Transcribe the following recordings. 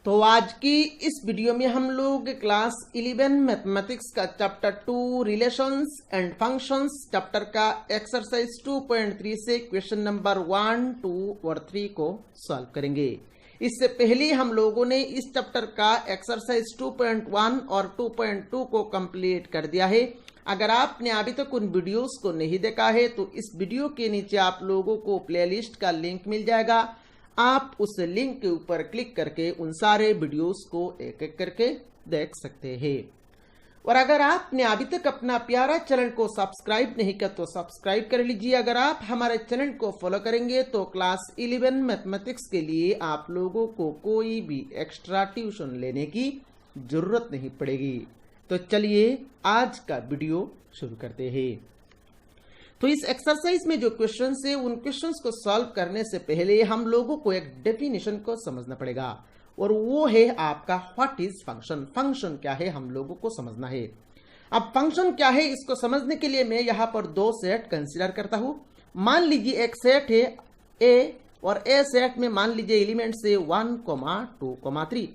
तो आज की इस वीडियो में हम लोग क्लास 11 मैथमेटिक्स का chapter 2 relations and functions chapter का एक्सरसाइज 2.3 से क्वेश्चन नंबर 1, 2 और 3 को सॉल्व करेंगे। इससे पहले हम लोगों ने इस चैप्टर का एक्सरसाइज 2.1 और 2.2 को कंप्लीट कर दिया है। अगर आपने अभी तक उन वीडियोस को नहीं देखा है तो इस वीडियो के नीचे आप लोगों को प्लेलिस्ट का लिंक मिल जाएगा। आप उस लिंक के ऊपर क्लिक करके उन सारे वीडियोस को एक एक करके देख सकते हैं। और अगर आपने अभी तक अपना प्यारा चैनल को सब्सक्राइब नहीं किया तो सब्सक्राइब कर लीजिए। अगर आप हमारे चैनल को फॉलो करेंगे तो क्लास 11 मैथमेटिक्स के लिए आप लोगों को कोई भी एक्स्ट्रा ट्यूशन लेने की जरूरत नहीं पड़ेगी। तो चलिए आज का वीडियो शुरू करते हैं। तो इस एक्सरसाइज में जो क्वेश्चंस है उन क्वेश्चंस को सॉल्व करने से पहले हम लोगों को एक डेफिनेशन को समझना पड़ेगा और वो है आपका व्हाट इज फंक्शन। फंक्शन क्या है हम लोगों को समझना है। अब फंक्शन क्या है इसको समझने के लिए मैं यहाँ पर दो सेट कंसीडर करता हूँ। मान लीजिए एक सेट है ए और ए सेट में मान लीजिए एलिमेंट्स है 1, 2, 3।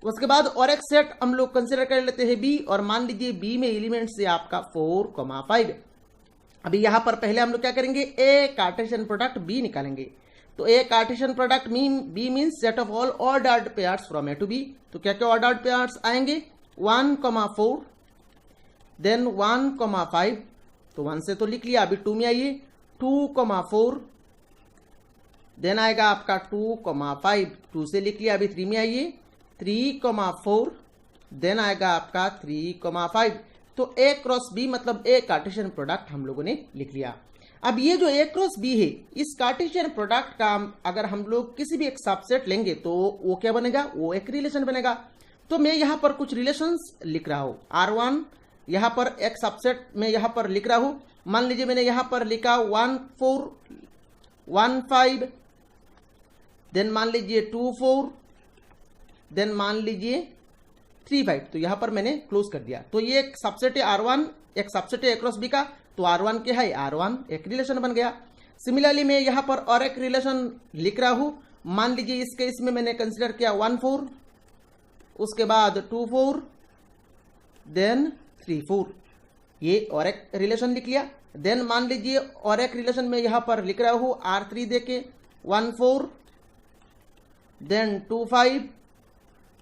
उसके बाद और एक सेट हम लोग कंसीडर कर लेते हैं बी और मान लीजिए बी में एलिमेंट्स है आपका 4, 5। अभी यहां पर पहले हम लोग क्या करेंगे, ए कार्टेशियन प्रोडक्ट बी निकालेंगे। तो A Cartesian product B means set of all ordered pairs from A to B. तो क्या क्या ऑर्डर्ड पेयर्स आएंगे, 1, 4, देन 1, 5। तो 1 से तो लिख लिया। अभी 2 में आइए, 2, 4, देन आएगा आपका 2, 5। 2 से लिख लिया। अभी 3 में आइए, 3, 4, देन आएगा आपका 3, 5। तो ए क्रॉस बी मतलब ए कार्टेशियन प्रोडक्ट हम लोगों ने लिख लिया। अब ये जो ए क्रॉस बी है इस कार्टेशियन प्रोडक्ट का अगर हम लोग किसी भी एक सबसेट लेंगे तो वो क्या बनेगा, वो एक रिलेशन बनेगा। तो मैं यहाँ पर कुछ रिलेशंस लिख रहा हूँ। R1 यहाँ पर एक सबसेट में यहाँ पर लिख रहा हूँ। मान लीजिए मैंने यहाँ पर लिखा 1, 4, 1, 5, देन मान लीजिए 2, 4, देन मान लीजिए 3, 5। तो यहां पर मैंने क्लोज कर दिया। तो ये एक सबसेट है R1, एक सबसेट है ए क्रॉस बी का। तो R1 क्या है, R1 एक रिलेशन बन गया। सिमिलरली मैं यहां पर और एक रिलेशन लिख रहा हूं। मान लीजिए इस केस में मैंने कंसीडर किया 1, 4, उसके बाद 2, 4, देन 3, 4। ये और एक रिलेशन लिख लिया। देन मान लीजिए और एक रिलेशन में यहां पर लिख रहा हूं R3 देके 1, 4, देन 2, 5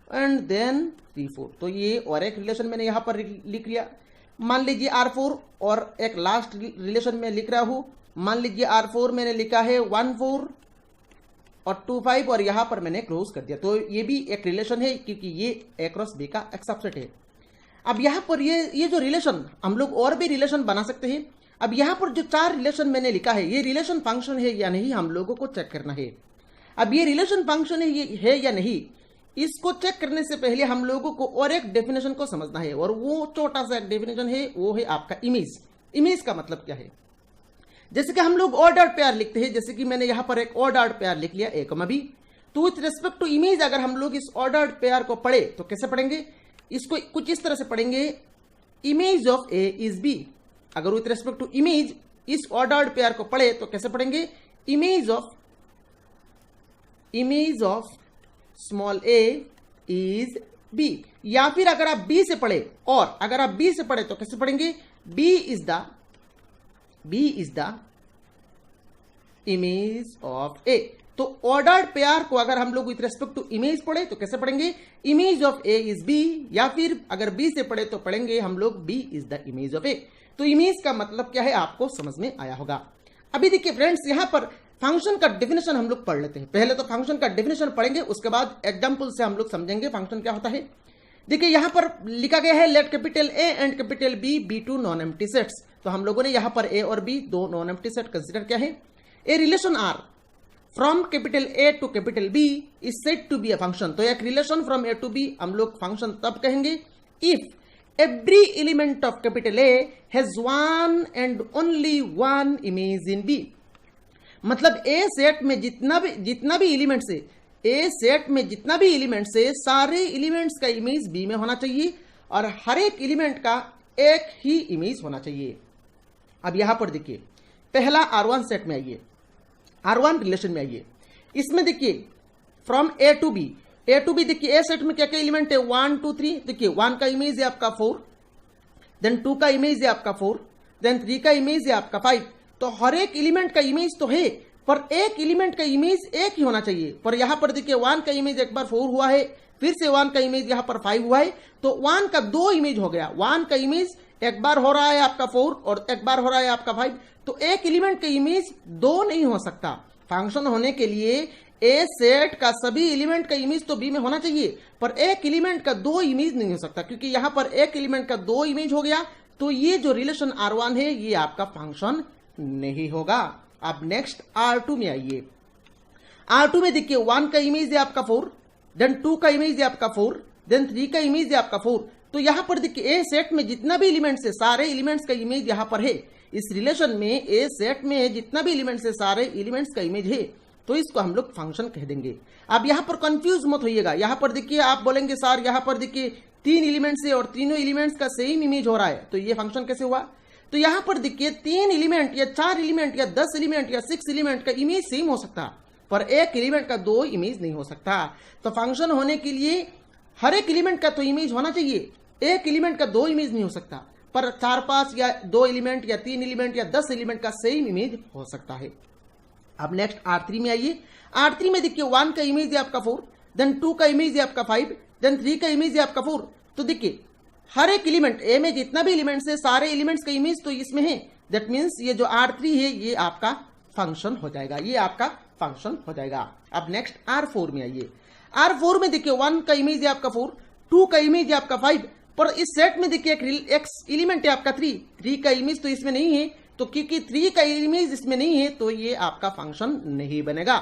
एंड देन 3, 4। तो ये और एक रिलेशन मैंने यहां पर लिख लिया। मान लीजिए R4 और एक लास्ट रिलेशन में लिख रहा हूं। मान लीजिए R4 मैंने लिखा है 1, 4 और 2, 5 और यहां पर मैंने क्लोज कर दिया। तो ये भी एक रिलेशन है क्योंकि ये ए क्रॉस बी का एक सबसेट है। अब यहां पर ये जो रिलेशन हम लोग और भी रिलेशन बना सकते हैं। अब यहां पर जो 4 रिलेशन मैंने लिखा है ये रिलेशन फंक्शन है या नहीं हम लोगों को चेक करना है। अब ये रिलेशन फंक्शन है या नहीं इसको चेक करने से पहले हम लोगों को और एक डेफिनेशन को समझना है और वो छोटा सा एक डेफिनेशन है, वो है आपका इमेज। इमेज का मतलब क्या है, जैसे कि हम लोग ऑर्डर्ड पेयर लिखते हैं। जैसे कि मैंने यहां पर एक ऑर्डर्ड पेयर लिख लिया ए, बी। तो विथ रिस्पेक्ट टू इमेज अगर हम लोग इस ऑर्डर्ड पेयर को पढ़े तो कैसे पढ़ेंगे, इसको कुछ इस तरह से पढ़ेंगे, image of A is B. अगर विथ रिस्पेक्ट टू इमेज इस ऑर्डर्ड पेयर को पढ़े तो कैसे पढ़ेंगे, image of small A is B. या फिर अगर आप बी से पढ़े और अगर आप बी से पढ़े तो कैसे पढ़ेंगे, B is the image of A. तो ऑर्डर्ड पेयर को अगर हम लोग विथ रेस्पेक्ट टू इमेज पढ़े तो कैसे पढ़ेंगे, image of A is B. या फिर अगर बी से पढ़े तो पढ़ेंगे हम लोग B is the image of A. तो इमेज का मतलब क्या है आपको समझ में आया होगा। अभी देखिए फ्रेंड्स यहां पर फंक्शन का डेफिनेशन हम लोग पढ़ लेते हैं। पहले तो फंक्शन का डेफिनेशन पढ़ेंगे, उसके बाद एग्जांपल से हम लोग समझेंगे फंक्शन क्या होता है। देखिए यहां पर लिखा गया है let capital A and capital B be two non empty sets. तो हम लोगों ने यहां पर ए और बी दो नॉन एम्प्टी सेट कंसीडर किया है। A relation R from capital A to capital B is said to be a function. तो एक relation from A to B हम लोग फंक्शन तब कहेंगे if every element of capital A has one and only one image in B. मतलब A set में जितना भी एलिमेंट्स है, ए सेट में जितना भी एलिमेंट्स है सारे एलिमेंट्स का इमेज बी में होना चाहिए और हर एक एलिमेंट का एक ही इमेज होना चाहिए। अब यहां पर देखिए पहला R1 सेट में आइए, R1 रिलेशन में आइए। इसमें देखिए from A to B A to B देखिए ए सेट में क्या क्या एलिमेंट है 1 2 3 देखिए 1 का इमेज है आपका 4, देन 2 का इमेज है आपका 4, देन 3 का इमेज है आपका 5। तो हर एक एलिमेंट का इमेज तो है पर एक एलिमेंट का इमेज एक ही होना चाहिए। पर यहां पर देखिए 1 का इमेज एक बार 4 हुआ है, फिर से 1 का इमेज यहां पर 5 हुआ है, तो 1 का 2 इमेज हो गया। 1 का इमेज एक बार हो रहा है आपका 4 और एक बार हो रहा है आपका 5, तो एक एलिमेंट का इमेज 2 नहीं हो सकता। फंक्शन होने के लिए ए सेट का सभी एलिमेंट का इमेज तो बी में होना चाहिए, पर एक एलिमेंट का 2 इमेज नहीं हो सकता, क्योंकि यहां पर एक एलिमेंट का 2 इमेज हो गया, तो ये जो रिलेशन R1 है ये आपका फंक्शन नहीं होगा। अब नेक्स्ट R2 में आइए। R2 में देखिए 1 का इमेज है आपका 4, देन 2 का इमेज है आपका 4, देन 3 का इमेज है आपका 4। तो यहां पर देखिए ए सेट में जितना भी एलिमेंट्स है सारे एलिमेंट्स का इमेज यहां पर है। इस रिलेशन में ए सेट में जितना भी एलिमेंट्स है सारे एलिमेंट्स का इमेज है, तो इसको हम लोग फंक्शन कह देंगे। अब यहां पर कंफ्यूज मत होइएगा। यहां पर देखिए आप बोलेंगे सर यहां पर देखिए 3 एलिमेंट्स है और तीनों एलिमेंट्स का सेम इमेज हो रहा है, तो ये फंक्शन कैसे हुआ? तो यहां पर देखिए 3 एलिमेंट या 4 एलिमेंट या 10 एलिमेंट या 6 एलिमेंट का इमेज सेम हो सकता, पर एक एलिमेंट का 2 इमेज नहीं हो सकता। तो फंक्शन होने के लिए हर एक एलिमेंट का तो इमेज होना चाहिए, एक एलिमेंट का 2 इमेज नहीं हो सकता, पर 4 5 या 2 एलिमेंट या 3 एलिमेंट या 10 एलिमेंट का सेम इमेज हो सकता है। अब नेक्स्ट R3 में आइए। R3 में देखिए 1 का इमेज है आपका 4, देन 2 का इमेज है आपका 5, देन 3 का इमेज है आपका 4। तो देखिए हर एक एलिमेंट ए में जितना भी एलिमेंट्स है सारे एलिमेंट्स का इमेज तो इसमें है, दैट मीन्स ये जो R3 है ये आपका फंक्शन हो जाएगा, ये आपका फंक्शन हो जाएगा। अब नेक्स्ट R4 में आइए। R4 में देखिए 1 का इमेज है आपका 4, 2 का इमेज है आपका 5, पर इस सेट में देखिए एक एलिमेंट है आपका 3 का इमेज तो इसमें नहीं है, तो क्योंकि 3 का इमेज इसमें नहीं है तो ये आपका फंक्शन नहीं बनेगा।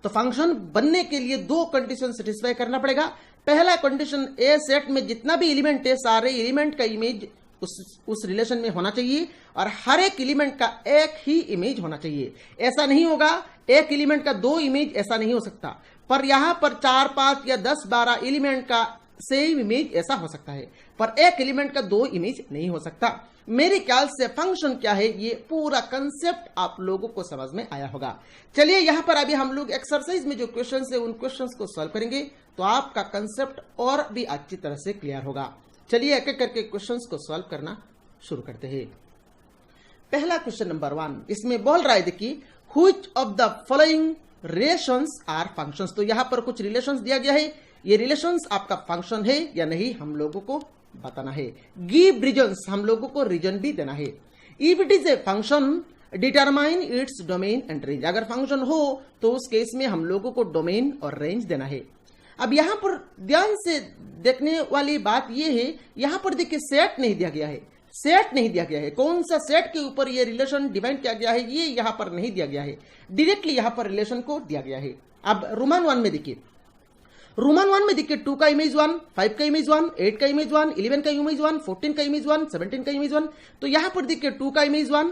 तो फंक्शन बनने के लिए 2 कंडीशन सेटिस्फाई करना पड़ेगा। पहला कंडीशन ए सेट में जितना भी एलिमेंट है सारे एलिमेंट का इमेज उस रिलेशन में होना चाहिए और हर एक एलिमेंट का एक ही इमेज होना चाहिए। ऐसा नहीं होगा एक एलिमेंट का 2 इमेज, ऐसा नहीं हो सकता, पर यहां पर 4 5 या 10 12 एलिमेंट का सेम इमेज ऐसा हो सकता है, पर एक एलिमेंट का 2 इमेज नहीं हो सकता। मेरे ख्याल से फंक्शन क्या है ये पूरा कंसेप्ट आप लोगों को समझ में आया होगा। चलिए यहां पर अभी हम लोग एक्सरसाइज में जो क्वेश्चंस है उन क्वेश्चंस को सॉल्व करेंगे, तो आपका कंसेप्ट और भी अच्छी तरह से क्लियर होगा। चलिए एक एक करके क्वेश्चंस को सॉल्व करना शुरू करते हैं। पहला क्वेश्चन नंबर 1, इसमें बोल रहा है देखिए which of the following relations are functions. तो यहां पर कुछ रिलेशंस दिया गया है, ये रिलेशंस आपका फंक्शन है या नहीं हम लोगों को बताना है। गिव रीजंस, हम लोगों को रीजन भी देना है। If it is a function determine its domain and range, अगर फंक्शन हो तो उस केस में हम लोगों को डोमेन और रेंज देना है। अब यहां पर ध्यान से देखने वाली बात यह है, यहां पर देखिए सेट नहीं दिया गया है, सेट नहीं दिया गया है। कौन सा सेट के ऊपर ये रिलेशन डिफाइन किया गया है ये यहां पर नहीं दिया गया है, डायरेक्टली यहां पर रिलेशन को दिया गया है। अब रोमन 1 में देखिए, रोमन 1 में देखिए 2 का इमेज 1, 5 का इमेज 1, 8 का इमेज 1, 11 का इमेज 1, 14 का इमेज 1, 17 का इमेज 1। तो यहां पर देखिए 2 का इमेज 1,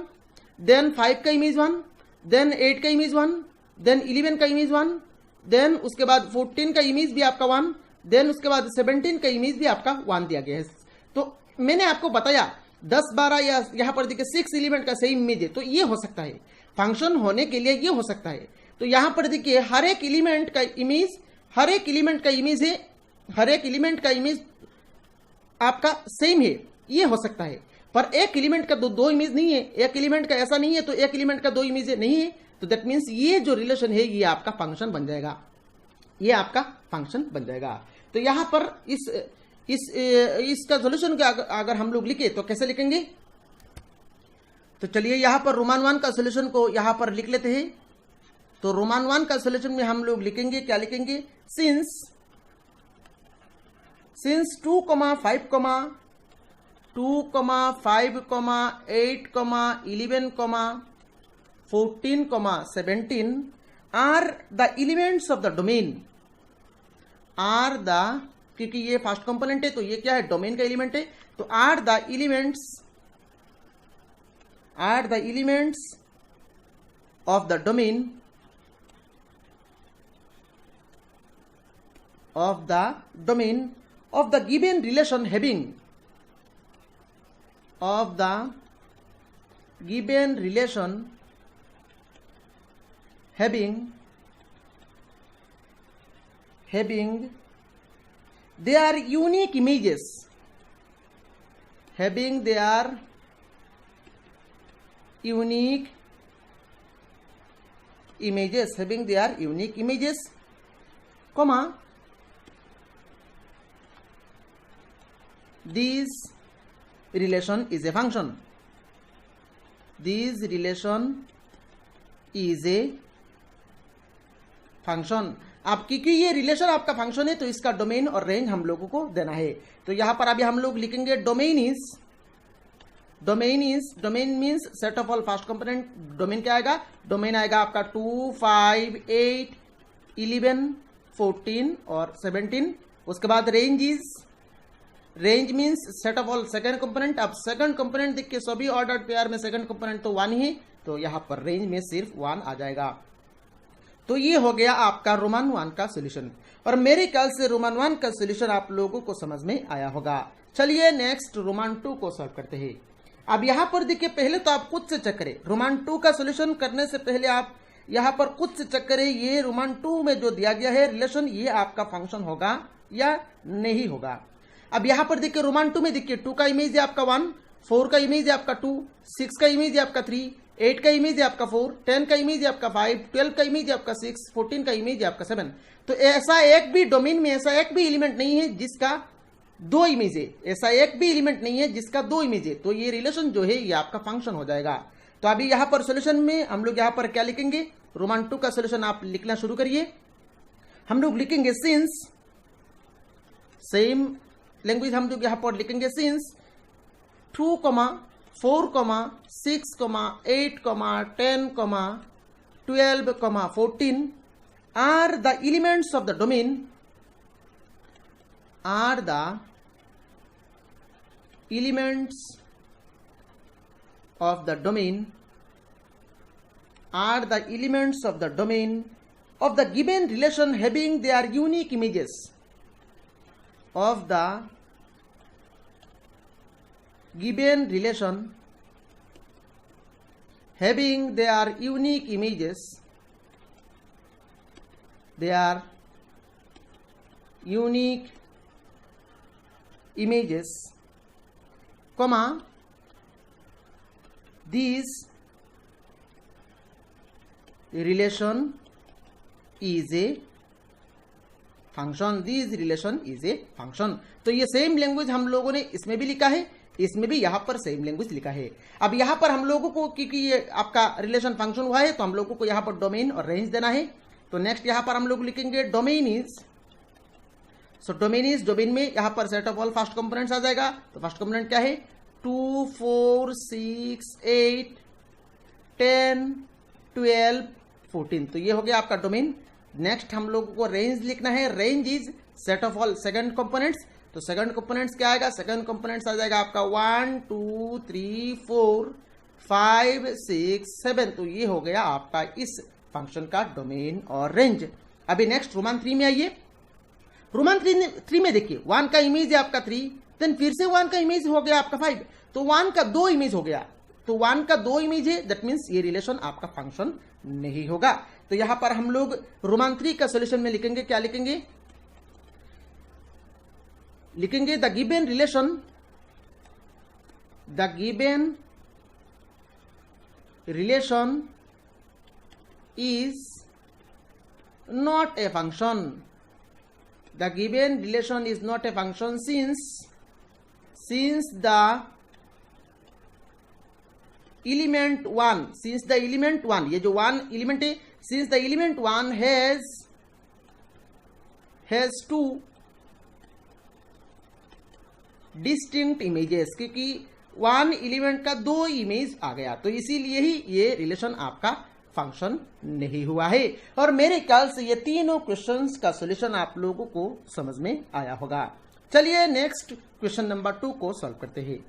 देन 5 का इमेज 1, देन 8 का इमेज 1, देन 11 का इमेज 1, देन उसके बाद 14 का इमेज भी आपका 1, देन उसके बाद 17 का इमेज भी आपका 1 दिया गया है। तो मैंने आपको बताया 10 12 या यहां पर देखिए 6 एलिमेंट का सेम इमेज है, तो ये हो सकता है फंक्शन होने के लिए, ये हो सकता है। तो यहां पर देखिए हर एक एलिमेंट का इमेज, हर एक एलिमेंट का इमेज है, हर एक एलिमेंट का इमेज आपका सेम है, ये हो सकता है। पर एक एलिमेंट का दो इमेज नहीं है, एक एलिमेंट का ऐसा नहीं है तो एक एलिमेंट का 2 इमेज नहीं है, तो दैट मीन्स ये जो रिलेशन है ये आपका फंक्शन बन जाएगा, ये आपका फंक्शन बन जाएगा। तो यहां पर इसका सोल्यूशन अगर हम लोग लिखे तो कैसे लिखेंगे? तो चलिए यहां पर रोमन 1 का सोल्यूशन को यहां पर लिख लेते हैं। तो रोमन 1 का सोल्यूशन में हम लोग लिखेंगे, क्या लिखेंगे? Since 2, 5, 2, 5, 8, 11, 14, 17 are the elements of the domain, are the, क्योंकि ये फर्स्ट कंपोनेंट है तो ये क्या है? डोमेन का एलिमेंट है। तो are the elements of the domain of the given relation having, of the given relation having having their unique images, having their unique images, having their unique images, comma, this relation is a function, this relation is a function. आप क्योंकि ये relation आपका function है तो इसका domain और range हम लोगों को देना है। तो यहां पर अभी हम लोग लिखेंगे domain means set of all first component. Domain क्या आएगा? डोमेन आएगा आपका 2, 5, 8, 11, 14 और 17। उसके बाद range means set of all second component. अब सेकंड कंपोनेंट देख के सभी ऑर्डर्ड पेयर में सेकंड कंपोनेंट तो 1 ही, तो यहां पर रेंज में सिर्फ 1 आ जाएगा। तो ये हो गया आपका रोमन 1 का सॉल्यूशन। और मेरे ख्याल से रोमन 1 का सॉल्यूशन आप लोगों को समझ में आया होगा। चलिए नेक्स्ट रोमन 2 को सॉल्व करते हैं। अब यहां पर देखिए, पहले तो आप खुद से चेक करें। रोमन 2 का सॉल्यूशन करने से पहले आप यहां पर खुद से चेक करें, ये रोमन 2 में जो दिया गया है रिलेशन, ये आपका फंक्शन होगा या नहीं होगा। अब यहां पर देखिए रोमन 2 में देखिए 2 का इमेज है आपका 1, 4 का इमेज है आपका 2, 6 का इमेज है आपका 3, 8 का इमेज है आपका 4, 10 का इमेज है आपका 5, 12 का इमेज है आपका 6, 14 का इमेज है आपका 7। तो ऐसा एक भी डोमेन में ऐसा एक भी एलिमेंट नहीं है जिसका 2 इमेज है, ऐसा एक भी एलिमेंट नहीं है जिसका 2 इमेज है। तो ये रिलेशन जो है ये आपका फंक्शन हो जाएगा। तो अभी यहां पर सोल्यूशन में हम लोग यहां पर क्या लिखेंगे? रोमन 2 का सोल्यूशन आप लिखना शुरू करिए। हम लोग लिखेंगे सिंस, सेम लैंग्वेज हम लोग यहां पर लिखेंगे since 2, 4, 6, 8, 10, 12, 14 are the elements of the domain, are the elements of the domain, are the elements of the domain of the given relation having their unique images, of the given relation having their unique images, their unique images, comma, this relation is a function, this relation is a function। तो ये same language हम लोगों ने इसमें भी लिखा है, इसमें भी यहां पर सेम लैंग्वेज लिखा है। अब यहां पर हम लोगों को क्योंकि ये आपका रिलेशन फंक्शन हुआ है तो हम लोगों को यहां पर डोमेन और रेंज देना है। तो नेक्स्ट यहां पर हम लोग लिखेंगे डोमेन इज, सो डोमेन में यहां पर set of all first components आ जाएगा। तो फर्स्ट कंपोनेंट क्या है? 2, 4, 6, 8, 10, 12, 14। तो ये हो गया आपका डोमेन। नेक्स्ट हम लोगों को रेंज लिखना है। Range is set of all second components. तो सेकंड कंपोनेंट्स क्या आएगा? सेकंड कंपोनेंट्स आ जाएगा आपका 1, 2, 3, 4, 5, 6, 7। तो ये हो गया आपका इस फंक्शन का डोमेन और रेंज। अभी नेक्स्ट रोमन 3 में आइए। रोमन 3 में देखिए 1 का इमेज है आपका 3, देन फिर से 1 का इमेज हो गया आपका 5। तो 1 का 2 इमेज हो गया। तो 1 का 2 इमेज है, दैट मीन्स ये रिलेशन आपका फंक्शन नहीं होगा। तो यहां पर हम लोग रोमन 3 का सोल्यूशन में लिखेंगे, क्या लिखेंगे? लिखेंगे the given relation is not a function. The given relation is not a function since the element 1, since the element 1, ये जो 1 एलिमेंट है, since the element 1 has 2 distinct images, क्योंकि 1 एलिमेंट का 2 इमेज आ गया, तो इसीलिए ही ये रिलेशन आपका फंक्शन नहीं हुआ है। और मेरे ख्याल से ये तीनों क्वेश्चंस का सॉल्यूशन आप लोगों को समझ में आया होगा। चलिए नेक्स्ट क्वेश्चन नंबर 2 को सॉल्व करते हैं।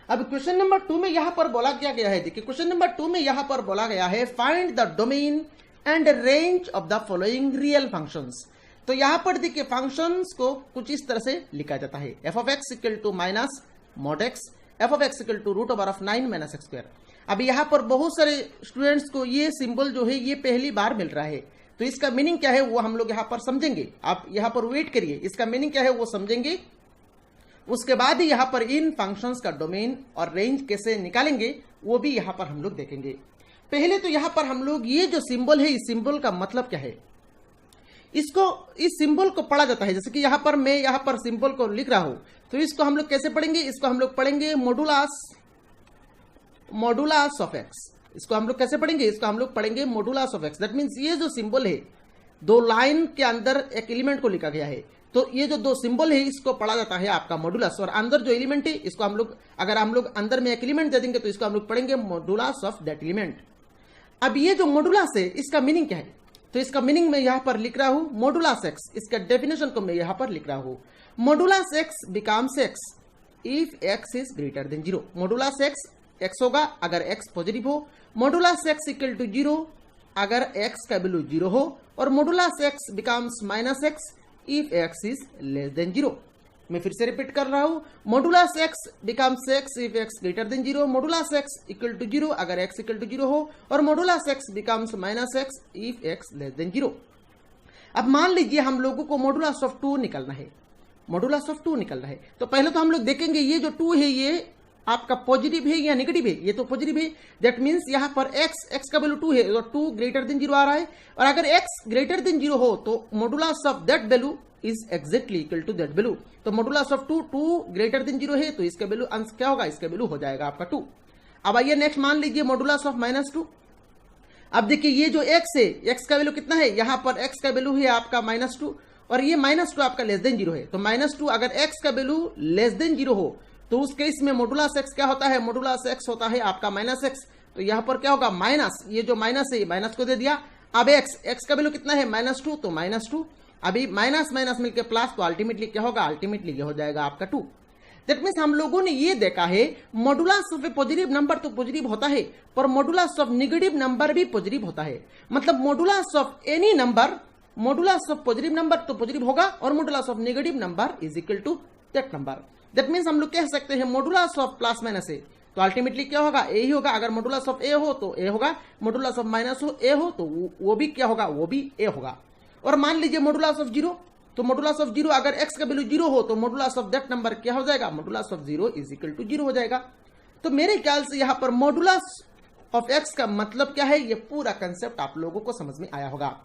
अब क्वेश्चन नंबर 2 में यहां पर बोला क्या गया है? देखिए क्वेश्चन नंबर 2 में यहां पर बोला गया है find the domain and range of the following real functions. तो यहां पर देखिए फंक्शंस को कुछ इस तरह से लिखा जाता है, f of x equal to minus mod x, f of x equal to root over of 9 minus x square. अब यहां पर बहुत सारे स्टूडेंट्स को ये सिंबल जो है ये पहली बार मिल रहा है। तो इसका मीनिंग क्या है वो हम लोग यहां पर समझेंगे। आप यहां पर वेट करिए, इसका मीनिंग क्या है वो समझेंगे, उसके बाद ही यहां पर इन फंक्शंस का डोमेन और रेंज कैसे निकालेंगे वो भी यहां पर हम लोग देखेंगे। पहले तो यहां पर हम लोग ये जो सिंबल है, इस सिंबल का मतलब क्या है, इसको, इस सिंबल को पढ़ा जाता है। जैसे कि यहां पर मैं यहां पर सिंबल को लिख रहा हूं, तो इसको हम लोग कैसे पढ़ेंगे, इसको हम लोग पढ़ेंगे मॉडुलस ऑफ एक्स। इसको हम लोग कैसे पढ़ेंगे, इसको हम लोग पढ़ेंगे modulus of x. That means ये जो सिंबल है, दो लाइन के अंदर एक एलिमेंट को लिखा गया है, तो ये जो दो सिंबल है इसको पढ़ा जाता है आपका मॉडुलस, और अंदर जो एलिमेंट है इसको हम लोग, अगर हम लोग अंदर में एक एलिमेंट दे देंगे तो इसको हम लोग पढ़ेंगे मॉडुलस ऑफ दैट एलिमेंट। अब ये जो मॉडुलस है इसका मीनिंग क्या है, तो इसका मीनिंग मैं यहां पर लिख रहा हूं मॉडुलस एक्स। इसका डेफिनेशन को मैं यहां पर लिख रहा हूं, modulus x becomes x if x is greater than 0। Modulus x x होगा अगर एक्स पॉजिटिव हो, मॉडुलस एक्स इक्वल टू 0 अगर एक्स का वैल्यू 0 हो, और modulus x becomes minus x if x is less than 0। मैं फिर से रिपीट कर रहा हूं, modulus x becomes x if x greater than 0, modulus x equal to 0 अगर एक्स इक्वल टू 0 हो, और modulus x becomes minus x if x less than 0। अब मान लीजिए हम लोगों को मॉडुलस ऑफ 2 निकालना है, मॉडुलस ऑफ 2 निकालना है, तो पहले तो हम लोग देखेंगे ये जो 2 है ये आपका पॉजिटिव है या नेगेटिव है। ये तो पॉजिटिव है, दैट मींस यहां पर x का वैल्यू 2 है, तो 2 ग्रेटर देन 0 आ रहा है, और अगर x ग्रेटर देन 0 हो तो modulus of that value is exactly equal to that value. तो मॉडुलस ऑफ 2 ग्रेटर देन 0 है, तो इसका वैल्यू अंश क्या होगा, इसका वैल्यू हो जाएगा आपका 2। अब आइए नेक्स्ट मान लीजिए मॉडुलस ऑफ -2। अब देखिए ये जो x है, x का वैल्यू कितना है, यहां पर x का वैल्यू है आपका -2, और ये -2 आपका लेस देन 0 है, तो -2 अगर x का वैल्यू लेस देन 0 हो तो उस केस में मॉडुलस एक्स क्या होता है, मॉडुलस एक्स होता है आपका -x। तो यहां पर क्या होगा, माइनस, ये जो माइनस है माइनस को दे दिया। अब x का वैल्यू कितना है -2, तो -2, अभी माइनस माइनस मिलकर प्लस, तो अल्टीमेटली क्या होगा, अल्टीमेटली ये हो जाएगा आपका 2। दैट मीन्स हम लोगों ने ये देखा है modulus of a positive number तो पॉजिटिव होता है, पर मॉडुलस ऑफ नेगेटिव नंबर भी पॉजिटिव होता है। मतलब modulus of any number, modulus of positive number तो पॉजिटिव होगा, और modulus of negative number is equal to that number. That means हम लोग कह सकते हैं modulus of plus minus A, तो अल्टीमेटली क्या होगा, ए ही होगा। अगर मॉडुलस ऑफ ए हो तो ए होगा, मॉडुलस ऑफ माइनस हो ए हो तो वो भी क्या होगा, वो भी ए होगा। और मान लीजिए मॉडुलस ऑफ 0, तो मॉडुलस ऑफ 0 अगर x का वैल्यू 0 हो तो मॉडुलस ऑफ दैट नंबर क्या हो जाएगा, modulus of 0 is equal to 0 हो जाएगा। तो मेरे ख्याल से यहां पर मॉडुलस ऑफ x का मतलब क्या है, ये पूरा कंसेप्ट आप लोगों को समझ में आया होगा।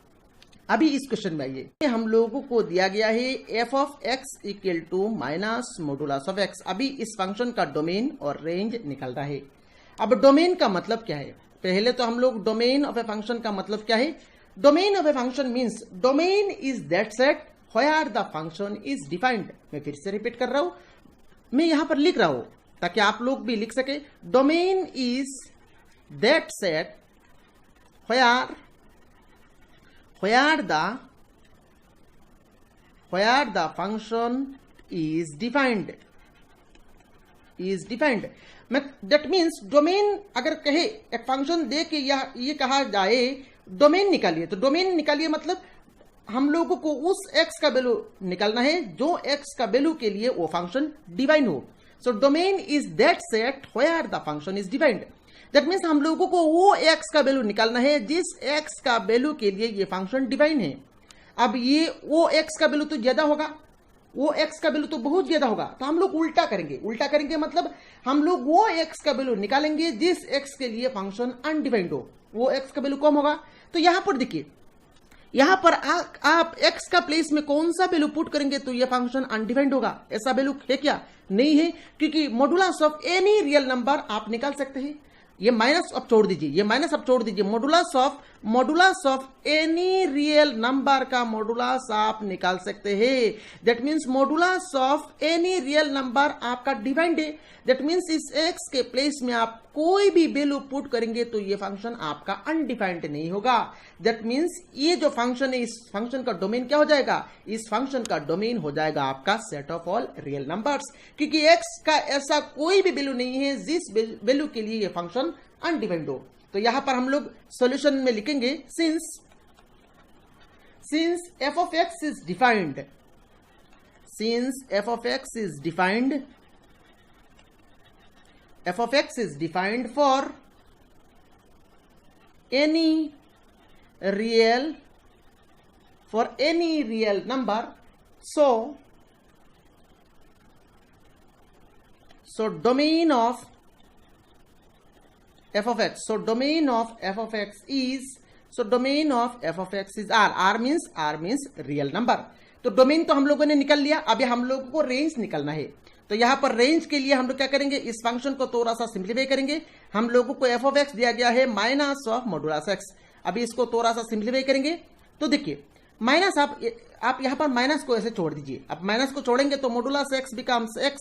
अभी इस क्वेश्चन में आइए, हम लोगों को दिया गया है f of x equal to minus modulus of x। अभी इस फंक्शन का डोमेन और रेंज निकल रहा है। अब डोमेन का मतलब क्या है, पहले तो हम लोग डोमेन ऑफ ए फंक्शन का मतलब क्या है, domain of a function means domain is that set where the function is defined. मैं फिर से रिपीट कर रहा हूं, मैं यहां पर लिख रहा हूं ताकि आप लोग भी लिख सके, domain is that set where the function is defined। That means domain अगर कहे एक फंक्शन दे के ये कहा जाए डोमेन निकालिए, तो डोमेन निकालिए मतलब हम लोगों को उस x का वैल्यू निकालना है जो x का वैल्यू के लिए वो फंक्शन डिफाइन हो। So domain is that set where the function is defined. That means हम लोगों को वो x का वैल्यू निकालना है जिस x का वैल्यू के लिए ये फंक्शन डिफाइन है। अब ये वो x का वैल्यू तो ज्यादा होगा, वो x का वैल्यू तो बहुत ज्यादा होगा, तो हम लोग उल्टा करेंगे मतलब हम लोग वो x का वैल्यू निकालेंगे जिस x के लिए फंक्शन अनडिफाइंड हो, वो x का वैल्यू कम होगा। तो यहां पर देखिए, यहां पर आप x का प्लेस में कौन सा वैल्यू पुट करेंगे तो ये फंक्शन अनडिफाइंड होगा। ऐसा वैल्यू है क्या, नहीं है, क्योंकि modulus of any real number आप निकाल सकते हैं। ये माइनस अब छोड़ दीजिए, modulus of any real number का मॉडुलस आप निकाल सकते हैं। That means modulus of any real number आपका डिफाइंड है। दैट मीन्स इस x के प्लेस में आप कोई भी वैल्यू पुट करेंगे तो ये फंक्शन आपका अनडिफाइंड नहीं होगा। दैट मीन्स ये जो फंक्शन है, इस फंक्शन का डोमेन क्या हो जाएगा, इस फंक्शन का डोमेन हो जाएगा आपका set of all real numbers, क्योंकि x का ऐसा कोई भी वैल्यू नहीं है जिस वैल्यू के लिए ये फंक्शन अनडिफाइंड हो। तो यहां पर हम लोग सॉल्यूशन में लिखेंगे, since f of x is defined, f of x is defined for any real for any real number. So domain of f of x. So domain of f of x is R. R means real number. तो domain तो हम लोगों ने निकल लिया, अभी हम लोगों को रेंज निकलना है। तो यहां पर रेंज के लिए हम लोग क्या करेंगे, इस फंक्शन को थोड़ा सा सिंप्लीफाई करेंगे। हम लोगों को f ऑफ x दिया गया है माइनस ऑफ मॉडुलस x। अभी इसको थोड़ा सा सिंप्लीफाई करेंगे तो देखिए माइनस, आप यहां पर माइनस को ऐसे छोड़ दीजिए। अब माइनस को छोड़ेंगे तो modulus x becomes x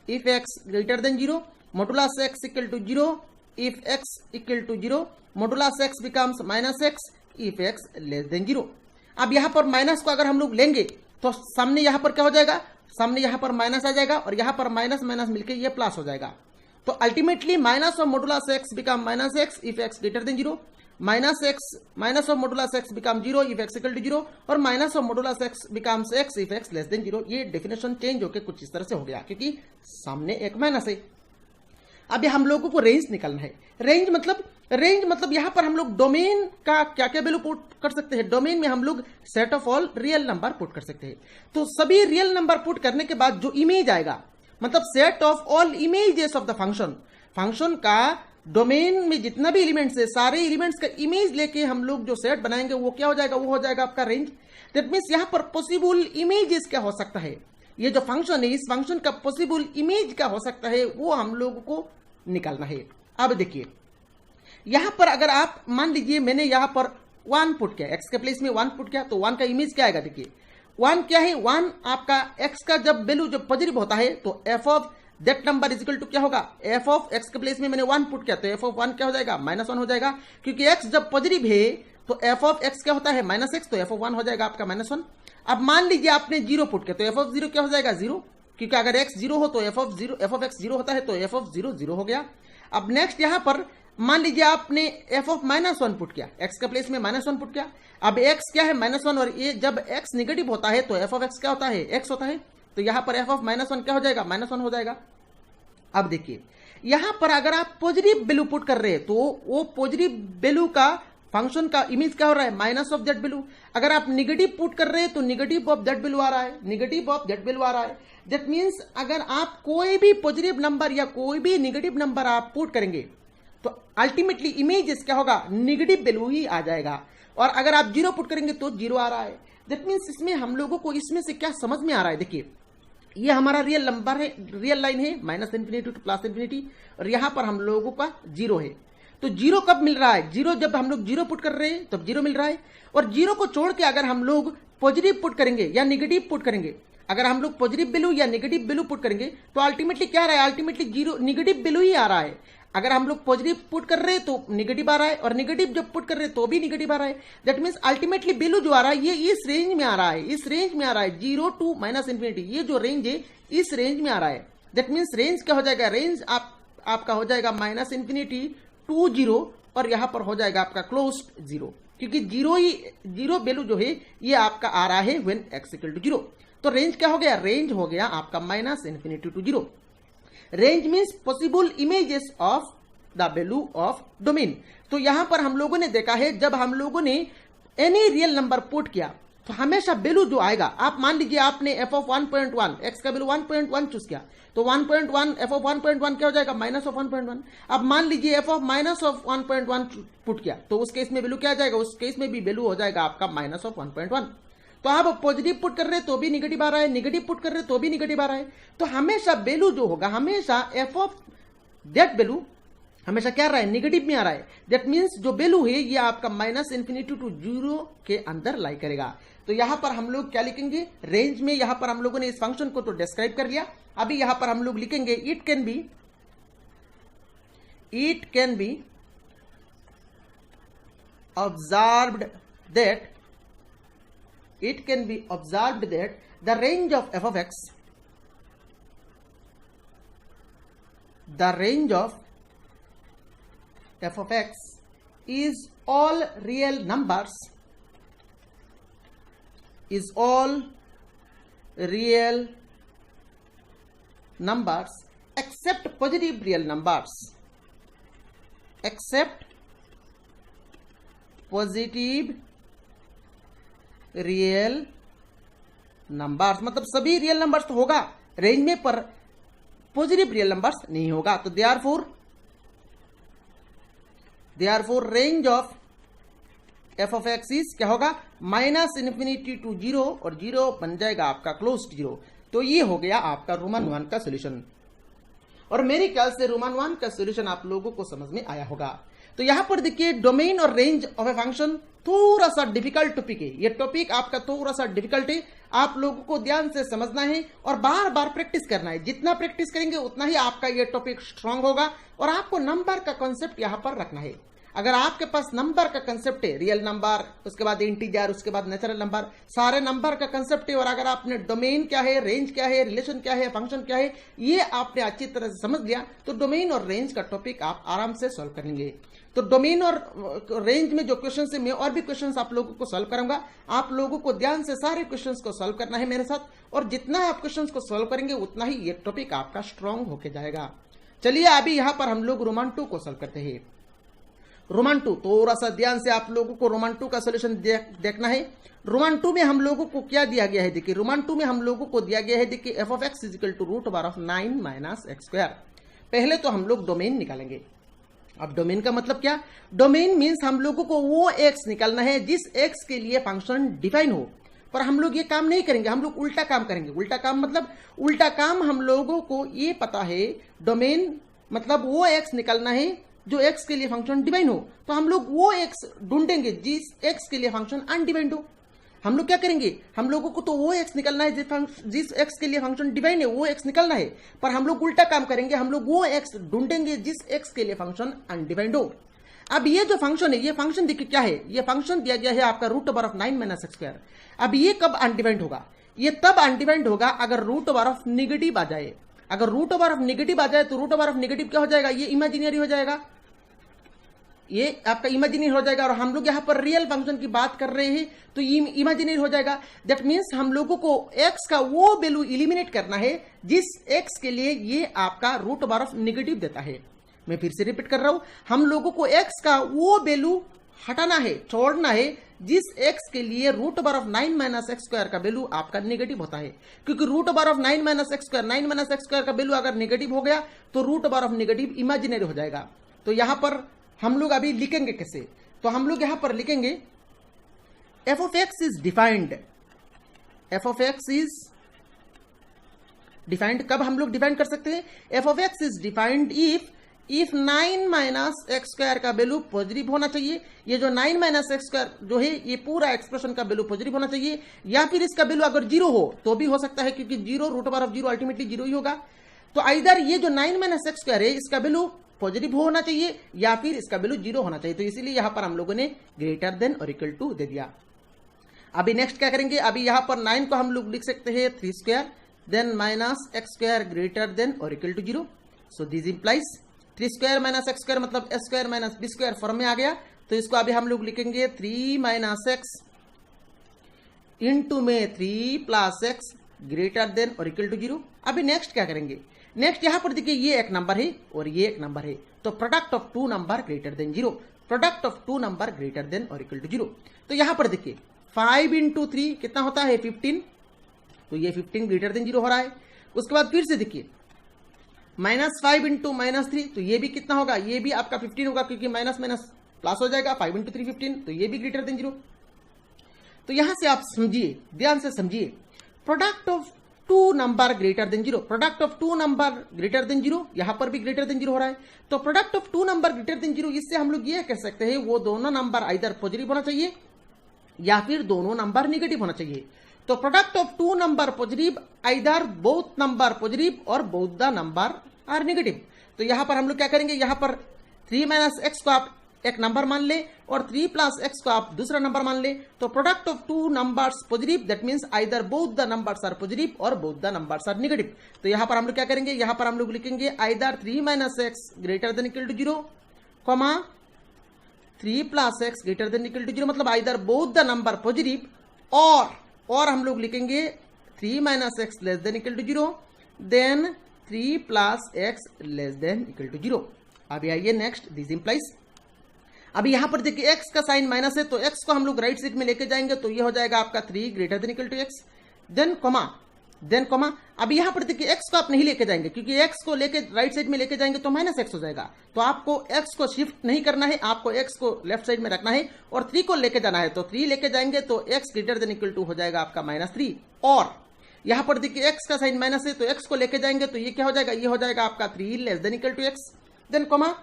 if x greater than 0, modulus x equal to 0 if x equal to 0, modulus x becomes minus x if x less than 0। अब यहां पर माइनस को अगर हम लोग लेंगे तो सामने यहां पर क्या हो जाएगा, सामने यहां पर माइनस आ जाएगा और यहां पर माइनस माइनस मिलकर ये प्लस हो जाएगा। तो ultimately minus of modulus x become minus x if x greater than 0, minus of modulus x become 0 if x equal to 0 और minus of modulus x becomes x if x less than 0। ये definition change होकर कुछ इस तरह से हो गया क्योंकि सामने एक माइनस है। अभी हम लोगों को रेंज निकालना है। रेंज मतलब यहां पर हम लोग डोमेन का क्या क्या वैल्यू पुट कर सकते हैं। डोमेन में हम लोग set of all real number put कर सकते हैं। तो सभी रियल नंबर पुट करने के बाद जो इमेज आएगा, मतलब set of all images of the function का डोमेन में जितना भी एलिमेंट्स है, सारे एलिमेंट्स का इमेज लेके हम लोग जो सेट बनाएंगे वो क्या हो जाएगा, वो हो जाएगा आपका रेंज। दैट मीन्स यहां पर पॉसिबल इमेजेस क्या हो सकता है, ये जो फंक्शन है इस फंक्शन का पॉसिबल इमेज क्या हो सकता है वो हम लोगों को निकालना है। अब देखिए यहां पर अगर आप मान लीजिए मैंने यहां पर 1 पुट किया, x के प्लेस में 1 पुट किया तो 1 का इमेज क्या आएगा। देखिए 1 क्या है, 1 आपका x का जब वैल्यू जब पॉजिटिव होता है तो f of that number is equal to क्या होगा, f ऑफ x के प्लेस में मैंने 1 पुट किया तो f ऑफ 1 क्या हो जाएगा, -1 हो जाएगा। क्योंकि x जब पॉजिटिव है तो f ऑफ x क्या होता है, -x, तो f ऑफ 1 हो जाएगा आपका -1। अब मान लीजिए आपने 0 पुट किया तो f ऑफ 0 क्या हो जाएगा, 0, क्योंकि अगर x 0 हो तो f ऑफ x 0 होता है तो f ऑफ 0 0 हो गया। अब नेक्स्ट यहां पर मान लीजिए आपने f ऑफ -1 पुट किया, x के प्लेस में -1 पुट किया। अब x क्या है, -1, और ये जब x नेगेटिव होता है तो f ऑफ x क्या होता है, x होता है। तो यहां पर f ऑफ -1 क्या हो जाएगा, -1 हो जाएगा। अब देखिए यहां पर अगर आप पॉजिटिव वैल्यू पुट कर रहे हैं तो वो पॉजिटिव वैल्यू का फंक्शन का इमेज क्या हो रहा है, माइनस ऑफ दैट वैल्यू। अगर आप निगेटिव पुट कर रहे हैं तो निगेटिव ऑफ दैट वैल्यू आ रहा है, निगेटिव ऑफ दैट वैल्यू आ रहा है। दैट मीन्स अगर आप कोई भी पॉजिटिव नंबर या कोई भी निगेटिव नंबर आप पुट करेंगे तो अल्टीमेटली इमेज क्या होगा, निगेटिव वैल्यू ही आ जाएगा। और अगर आप 0 पुट करेंगे तो 0 आ रहा है। दैट मीन्स इसमें हम लोगों को इसमें से क्या समझ में आ रहा है, देखिए ये हमारा रियल नंबर है, रियल लाइन है -∞ टू +∞, और यहां पर हम लोगों का 0 है। तो 0 कब मिल रहा है, 0 जब हम लोग 0 पुट कर रहे हैं तब 0 मिल रहा है। और 0 को छोड़ के अगर हम लोग पॉजिटिव पुट करेंगे या निगेटिव पुट करेंगे, अगर हम लोग पॉजिटिव वैल्यू या नेगेटिव वैल्यू पुट करेंगे तो अल्टीमेटली क्या आ रहा है, अल्टीमेटली 0 निगेटिव वैल्यू ही आ रहा है। अगर हम लोग पॉजिटिव पुट कर रहे हैं तो निगेटिव आ रहा है, और निगेटिव जब पुट कर रहे हैं तो भी निगेटिव आ रहा है। दैट मीन्स अल्टीमेटली वैल्यू जो आ रहा है ये इस रेंज में आ रहा है, इस रेंज में आ रहा है 0 टू -∞। ये जो रेंज है इस रेंज में आ रहा है। दैट मीन्स रेंज क्या हो जाएगा, रेंज आपका हो जाएगा -∞ टू 0, और यहां पर हो जाएगा आपका क्लोज 0, क्योंकि 0 वैल्यू जो है ये आपका आ रहा है व्हेन x इक्वल टू 0। तो रेंज क्या हो गया, रेंज हो गया आपका -∞ to 0। Range means possible images of the value of domain. तो यहां पर हम लोगों ने देखा है जब हम लोगों ने एनी रियल नंबर पुट किया तो हमेशा वैल्यू जो आएगा, आप मान लीजिए आपने f ऑफ 1.1 x का वैल्यू 1.1 चूज किया तो 1.1 f ऑफ 1.1 क्या हो जाएगा, -1.1। अब मान लीजिए f ऑफ -1.1 पुट किया तो उस केस में वैल्यू क्या आ जाएगा, उस केस में भी वैल्यू हो जाएगा आपका -1.1। तो आप पॉजिटिव पुट कर रहे हैं तो भी निगेटिव आ रहा है, निगेटिव पुट कर रहे हैं तो भी निगेटिव आ रहा है। तो हमेशा वैल्यू जो होगा, हमेशा f ऑफ दैट वैल्यू हमेशा क्या आ रहा है, निगेटिव में आ रहा है। दैट मीन्स जो वैल्यू है ये आपका -∞ टू 0 के अंदर लाई करेगा। तो यहां पर हम लोग क्या लिखेंगे, रेंज में यहां पर हम लोगों ने इस फंक्शन को तो डिस्क्राइब कर लिया। अभी यहां पर हम लोग लिखेंगे it can be observed that the range of f of x, is all real numbers, except positive real numbers, except positive real numbers, मतलब सभी रियल नंबर्स तो होगा रेंज में, पर पॉजिटिव रियल नंबर्स नहीं होगा। तो therefore range of F of x is क्या होगा, माइनस इन्फिनिटी टू जीरो, और जीरो बन जाएगा आपका क्लोज जीरो। तो ये हो गया आपका रोमन 1 का सोल्यूशन, और मेरे ख्याल से रोमन 1 का सोल्यूशन आप लोगों को समझ में आया होगा। तो यहां पर देखिए डोमेन और रेंज ऑफ ए फंक्शन थोड़ा सा डिफिकल्ट टॉपिक है, ये टॉपिक आपका थोड़ा सा डिफिकल्ट है, आप लोगों को ध्यान से समझना है और बार बार प्रैक्टिस करना है। जितना प्रैक्टिस करेंगे उतना ही आपका ये टॉपिक स्ट्रांग होगा, और आपको नंबर का कॉन्सेप्ट यहां पर रखना है। अगर आपके पास नंबर का कंसेप्ट है, रियल नंबर, उसके बाद इंटीजर, उसके बाद नेचुरल नंबर, सारे नंबर का कंसेप्ट है, और अगर आपने डोमेन क्या है, रेंज क्या है, रिलेशन क्या है, फंक्शन क्या है, ये आपने अच्छी तरह से समझ लिया, तो डोमेन और रेंज का टॉपिक आप आराम से सॉल्व कर लेंगे। तो डोमेन और रेंज में जो क्वेश्चन है, मैं और भी क्वेश्चन आप लोगों को सॉल्व करूंगा, आप लोगों को ध्यान से सारे क्वेश्चन को सॉल्व करना है मेरे साथ, और जितना आप क्वेश्चन को सॉल्व करेंगे उतना ही ये टॉपिक आपका स्ट्रांग होके जाएगा। चलिए अभी यहां पर हम लोग रोमन 2 को सॉल्व करते हैं। रोमन 2, थोड़ा सा ध्यान से आप लोगों को रोमन 2 का सोल्यूशन देखना है। रोमन 2 में हम लोगों को क्या दिया गया है, देखिए रोमन 2 में हम लोगों को दिया गया है, देखिए f of x is equal to root over of 9 minus x square. पहले तो हम लोग डोमेन निकालेंगे। अब डोमेन का मतलब क्या, डोमेन मीन्स हम लोगों को वो एक्स निकालना है जिस एक्स के लिए फंक्शन डिफाइन हो, पर हम लोग ये काम नहीं करेंगे, हम लोग उल्टा काम करेंगे। उल्टा काम मतलब, उल्टा काम हम लोगों को ये पता है, डोमेन मतलब वो एक्स निकालना है जो एक्स के लिए फंक्शन डिफाइन हो, तो हम लोग वो एक्स ढूंढेंगे जिस एक्स के लिए फंक्शन अनडिफाइंड हो। हम लोग क्या करेंगे, हम लोगों को तो वो एक्स निकलना है जिस एक्स के लिए फंक्शन डिफाइन है, वो एक्स निकलना है, पर हम लोग उल्टा काम करेंगे, हम लोग वो एक्स ढूंढेंगे जिस एक्स के लिए फंक्शन अनडिफाइंड हो। अब ये जो फंक्शन है, ये फंक्शन देखिए क्या है, ये फंक्शन दिया गया है आपका root over of 9 minus x square. अब ये कब अनडिफाइंड होगा, ये तब अनडिफाइंड होगा अगर रूट ओवर ऑफ निगेटिव आ जाए। अगर रूट ओवर ऑफ निगेटिव आ जाए तो रूट ओवर ऑफ निगेटिव क्या हो जाएगा, ये इमेजिनरी हो जाएगा, ये आपका इमेजिनरी हो जाएगा, और हम लोग यहां पर रियल फंक्शन की बात कर रहे हैं तो इमेजिनरी हो जाएगा। दैट मीन्स हम लोगों को एक्स का वो वैल्यू इलिमिनेट करना है जिस एक्स के लिए ये आपका रूट ओवर ऑफ निगेटिव देता है। मैं फिर से रिपीट कर रहा हूं, हम लोगों को एक्स का वो वैल्यू हटाना है, छोड़ना है जिस एक्स के लिए root over of 9 minus x square का वैल्यू आपका नेगेटिव होता है। क्योंकि root over of 9 minus x square, 9 minus x square का वैल्यू अगर नेगेटिव हो गया तो root over of negative imaginary हो जाएगा। तो यहां पर हम लोग अभी लिखेंगे कैसे, तो हम लोग यहां पर लिखेंगे F of x is defined, F of x is defined, कब हम लोग डिफाइन कर सकते हैं, F of x is defined if 9 minus x square का वैल्यू पॉजिटिव होना चाहिए। ये जो 9 माइनस एक्स स्क्वायर जो है, ये पूरा एक्सप्रेशन का वैल्यू पॉजिटिव होना चाहिए, या फिर इसका वैल्यू अगर जीरो हो तो भी हो सकता है, क्योंकि zero root over of zero ultimately zero ही होगा। तो आइदर ये जो 9 माइनस एक्स स्क्वायर है इसका वैल्यू पॉजिटिव होना चाहिए या फिर इसका वैल्यू जीरो होना चाहिए। तो इसीलिए यहां पर हम लोगों ने ग्रेटर देन और इक्वल टू दे दिया। अभी नेक्स्ट क्या करेंगे, अभी यहां पर 9 को हम लोग लिख सकते हैं 3 square then minus x square greater than और equal to zero. So this implies 3 square minus x square मतलब X square minus B square form में आ गया। तो इसको अभी हम लोग लिखेंगे 3 माइनस एक्स इंटू में 3 प्लस एक्स ग्रेटर देन और इक्वल टू जीरो। अभी नेक्स्ट क्या करेंगे, नेक्स्ट यहां पर देखिए ये एक नंबर है और ये एक नंबर है, तो product of 2 number greater than zero, product of 2 number greater than और इक्वल टू जीरो। तो यहां पर देखिए 5 इंटू 3 कितना होता है 15, तो ये 15 ग्रेटर देन जीरो हो रहा है। उसके बाद फिर से देखिए माइनस 5 इंटू माइनस 3, तो ये भी कितना होगा, ये भी आपका 15 होगा, क्योंकि माइनस माइनस प्लस हो जाएगा, 5 इंटू 3 15, तो ये भी ग्रेटर देन जीरो। तो यहां से आप समझिए, ध्यान से समझिए, product of 2 number greater than zero, product of 2 number greater than zero, यहां पर भी ग्रेटर देन जीरो हो रहा है। तो product of 2 number greater than zero, इससे हम लोग ये कह सकते हैं वो दोनों नंबर आइदर पॉजिटिव होना चाहिए या फिर दोनों नंबर नेगेटिव होना चाहिए। तो product of 2 number positive either both number positive और both the number are negative. तो यहां पर हम लोग क्या करेंगे, यहां पर 3 माइनस एक्स को आप एक नंबर मान ले और 3 प्लस एक्स को आप दूसरा नंबर मान ले। तो product of 2 numbers positive, that means either both the numbers are positive और both the numbers are negative. तो यहां पर हम लोग क्या करेंगे, यहां पर हम लोग लिखेंगे either 3 minus X greater than equal to zero, comma 3 plus X greater than equal to zero, मतलब either both the number positive, और हम लोग लिखेंगे 3 minus X less than equal to zero, then 3 plus X less than equal to zero. अभी आइए next, this implies, अभी यहां पर देखिए x का साइन माइनस है, तो x को हम लोग राइट साइड में लेके जाएंगे तो ये हो जाएगा आपका 3 greater than equal to x। Then comma अभी यहां पर देखिए x को आप नहीं लेके जाएंगे, क्योंकि x को लेके राइट साइड में लेके जाएंगे तो माइनस x हो जाएगा। तो आपको x को शिफ्ट नहीं करना है, आपको x को लेफ्ट साइड में रखना है और 3 को लेके जाना है। तो 3 लेके जाएंगे तो x greater than equal to हो जाएगा आपका -3। और यहां पर देखिए x का साइन माइनस है, तो x को लेके जाएंगे तो ये क्या हो जाएगा, ये हो जाएगा आपका 3 less than equal to x। Then comma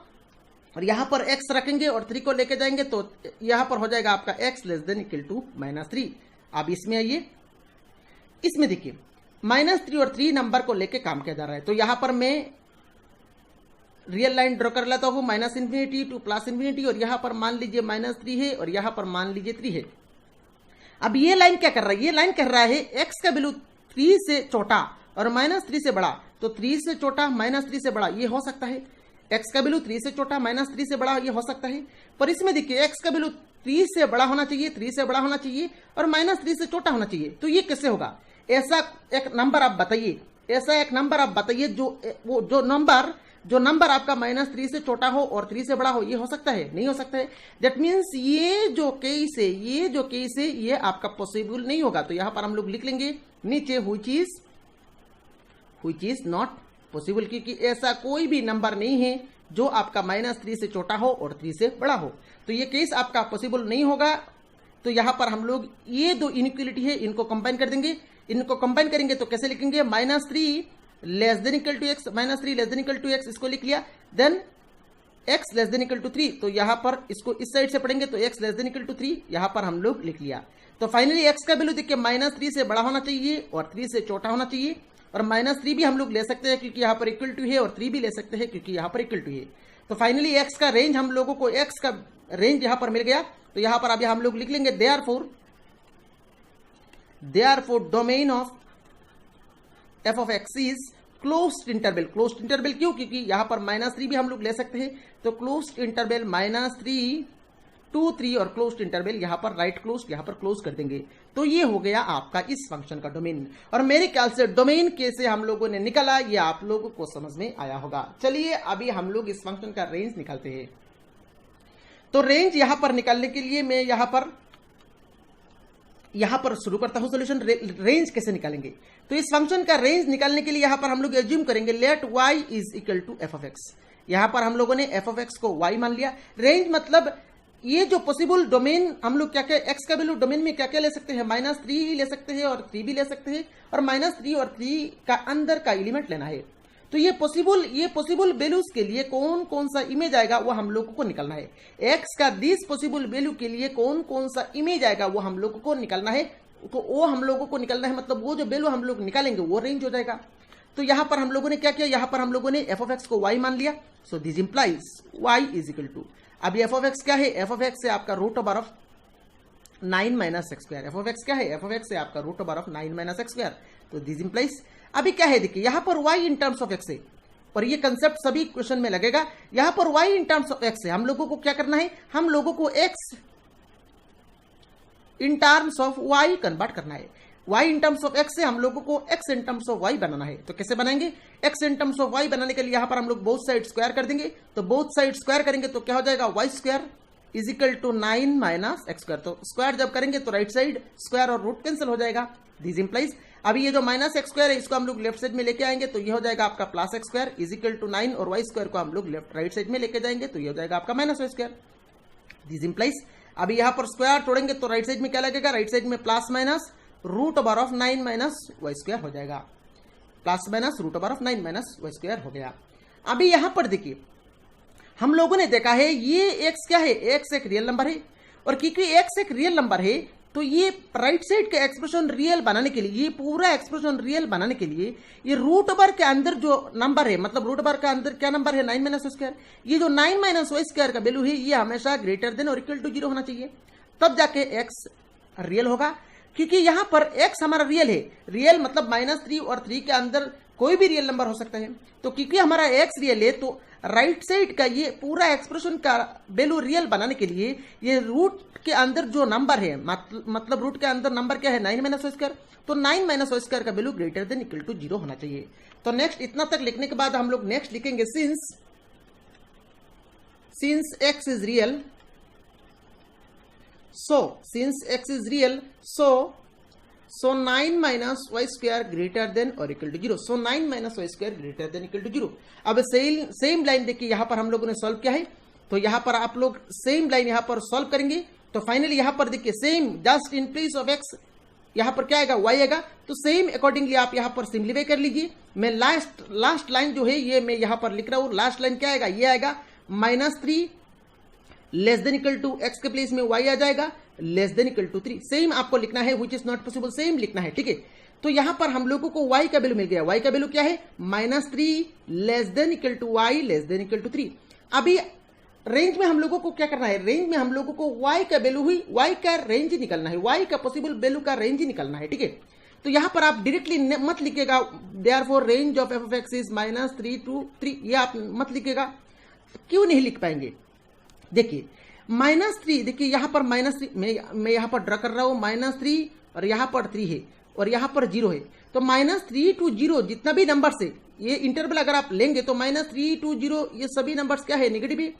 और यहां पर x रखेंगे और 3 को लेके जाएंगे तो यहां पर हो जाएगा आपका x less than equal to -3। अब इसमें आइए, इसमें देखिए -3 और 3 नंबर को लेके काम किया जा रहा है। तो यहां पर मैं रियल लाइन ड्रॉ कर लेता हूं -∞ टू +∞, और यहां पर मान लीजिए -3 है और यहां पर मान लीजिए 3 है। अब ये लाइन क्या कर रहा है, ये लाइन कह रहा है x का वैल्यू 3 से छोटा और -3 से बड़ा। तो 3 से छोटा -3 से बड़ा ये हो सकता है, x का वैल्यू 3 से छोटा -3 से बड़ा ये हो सकता है। पर इसमें देखिए x का वैल्यू 3 से बड़ा होना चाहिए, 3 से बड़ा होना चाहिए और -3 से छोटा होना चाहिए। तो ये कैसे होगा, ऐसा एक नंबर आप बताइए, ऐसा एक नंबर आप बताइए जो नंबर आपका -3 से छोटा हो और 3 से बड़ा हो। ये हो सकता है, नहीं हो सकता है। दैट मीन्स ये जो केस है ये आपका पॉसिबल नहीं होगा। तो यहां पर हम लोग लिख लेंगे नीचे व्हिच इज नॉट पॉसिबल, क्योंकि ऐसा कोई भी नंबर नहीं है जो आपका -3 से छोटा हो और 3 से बड़ा हो। तो ये केस आपका पॉसिबल नहीं होगा। तो यहां पर हम लोग ये दो इनइक्वालिटी है इनको कंबाइन कर देंगे। इनको कंबाइन करेंगे तो कैसे लिखेंगे, -3 less than equal to x, -3 less than equal to x, इसको लिख लिया। Then x less than equal to 3, तो यहां पर इसको इस साइड से पढ़ेंगे तो x less than equal to 3 यहां पर हम लोग लिख लिया। तो फाइनली x का वैल्यू देखिए -3 से बड़ा होना चाहिए और 3 से छोटा होना चाहिए। और -3 भी हम लोग ले सकते हैं क्योंकि यहां पर इक्वल टू है, और 3 भी ले सकते हैं क्योंकि यहां पर इक्वल टू है। तो फाइनली x का रेंज हम लोगों को x का रेंज यहां पर मिल गया। तो यहां पर अभी हम लोग लिख लेंगे therefore domain of f of x is closed interval. Closed interval क्यों, क्योंकि यहां पर -3 भी हम लोग ले सकते हैं। तो क्लोज्ड इंटरवल -3 to 3 और क्लोज्ड इंटरवल यहां पर राइट क्लोज्ड यहां पर क्लोज कर देंगे। तो ये हो गया आपका इस फंक्शन का डोमेन। और मेरे ख्याल से डोमेन कैसे हम लोगों ने निकाला ये आप लोगों को समझ में आया होगा। चलिए अभी हम लोग इस फंक्शन का रेंज निकालते हैं। तो रेंज यहां पर निकालने के लिए मैं यहां पर शुरू करता हूं सोल्यूशन। रेंज कैसे निकालेंगे, तो इस फंक्शन का रेंज निकालने के लिए यहां पर हम लोग एज्यूम करेंगे let y is equal to f of x। यहां पर हम लोगों ने f of x को y मान लिया। रेंज मतलब ये जो पॉसिबल डोमेन हम लोग क्या क्या x का वैल्यू डोमेन में क्या क्या ले सकते हैं, -3 ले सकते हैं और 3 भी ले सकते हैं, और -3 और 3 का अंदर का एलिमेंट लेना है। तो ये पॉसिबल वैल्यूज के लिए कौन कौन सा इमेज आएगा वो हम लोगों को निकालना है। x का दिस पॉसिबल वैल्यू के लिए कौन कौन सा इमेज आएगा वो हम लोगों को निकालना है। तो वो हम लोगों को निकालना है, मतलब वो जो वैल्यू हम लोग निकालेंगे वो रेंज हो जाएगा। तो यहां पर हम लोगों ने क्या किया, यहां पर हम लोगों ने f of x को y मान लिया। So this implies y is equal to, अभी f of x क्या है, f of x है आपका root over of 9 minus x square. f of x क्या है, f of x है आपका root over of 9 minus x square. तो दिस इंप्लाइज अभी क्या है, देखिए यहां पर y in terms of x है, और ये कंसेप्ट सभी क्वेश्चन में लगेगा। यहां पर y in terms of x है, हम लोगों को क्या करना है, हम लोगों को x in terms of y convert करना है। y in terms of x से हम लोगों को x in terms of y बनाना है। तो कैसे बनाएंगे, x in terms of y बनाने के लिए यहां पर हम लोग बोथ साइड स्क्वायर कर देंगे। तो बोथ साइड स्क्वायर करेंगे तो क्या हो जाएगा, y square is equal to 9 minus x square. तो स्क्वायर जब करेंगे तो राइट साइड स्क्वायर और रूट कैंसिल हो जाएगा। दिस इंप्लाइज अभी ये जो माइनस एक्स स्क्वायर है इसको हम लोग लेफ्ट साइड में लेके आएंगे तो ये हो जाएगा आपका plus x square is equal to 9, और y स्क्वायर को हम लोग लेफ्ट राइट साइड में लेके जाएंगे तो ये हो जाएगा आपका minus Y square. This implies अभी यहां पर स्क्वायर तोड़ेंगे तो राइट साइड में क्या लगेगा, राइट साइड में plus minus root over of 9 minus Y square हो जाएगा। Plus minus root over of 9 minus Y square हो गया। अभी यहां पर देखिए हम लोगों ने देखा है ये x क्या है, x एक रियल नंबर है, और क्योंकि x एक रियल नंबर है तो ये राइट साइड का एक्सप्रेशन रियल बनाने के लिए, ये पूरा एक्सप्रेशन रियल बनाने के लिए ये रूट ओवर के अंदर जो नंबर है, मतलब रूट ओवर के अंदर क्या नंबर है, 9 माइनस वाई स्क्वायर। ये जो 9 माइनस वाई स्क्वायर का वैल्यू है ये हमेशा ग्रेटर देन और इक्वल टू 0 होना चाहिए, तब जाके x रियल होगा। क्योंकि यहां पर x हमारा रियल है, रियल मतलब -3 और 3 के अंदर कोई भी रियल नंबर हो सकता है। तो क्योंकि हमारा x रियल है तो राइट साइड का ये पूरा एक्सप्रेशन का वैल्यू रियल बनाने के लिए ये रूट के अंदर जो नंबर है, मतलब रूट के अंदर नंबर क्या है, 9 माइनस वाई स्क्वायर। तो 9 माइनस वाई स्क्वायर का value greater than equal to 0 होना चाहिए। तो नेक्स्ट इतना तक लिखने के बाद हम लोग नेक्स्ट लिखेंगे since x is real So since x is real, so 9 minus y square greater than or equal to 0. So 9 minus y square greater than equal to 0. अब सेम लाइन देखिए यहाँ पर हम लोगों ने सॉल्व किया है, तो यहाँ पर आप लोग सेम लाइन यहाँ पर सॉल्व करेंगे तो फाइनली यहाँ पर देखिए same just in place of x यहाँ पर क्या आएगा, y आएगा। तो सेम अकॉर्डिंगली आप यहाँ पर सिंप्लीफाई कर लीजिए। मैं लास्ट लाइन जो है ये मैं यहाँ पर लिख रहा हूँ, लास्ट लाइन क्या आएगा, ये आएगा -3 less than equal to x के प्लेस में y आ जाएगा less than equal to 3। Same आपको लिखना है, which is not possible, same लिखना है, ठीक है। तो यहां पर हम लोगों को y का वैल्यू मिल गया। y का वैल्यू क्या है, -3 less than equal to y less than equal to 3। अभी रेंज में हम लोगों को क्या करना है, रेंज में हम लोगों को y का वैल्यू हुई, y का रेंज निकलना है, y का पॉसिबल वैल्यू का रेंज निकलना है, ठीक है। तो यहां पर आप डायरेक्टली मत लिखिएगा therefore range of f of x is -3 to 3, ये आप मत लिखिएगा। क्यों नहीं लिख पाएंगे, देखिए -3, देखिए यहां पर -3 मैं यहां पर ड्रा कर रहा हूं, -3 और यहां पर 3 है और यहां पर 0 है। तो -3 to 0 जितना भी नंबर से ये इंटरवल अगर आप लेंगे तो -3 to 0 ये सभी नंबर्स क्या है, नेगेटिव है।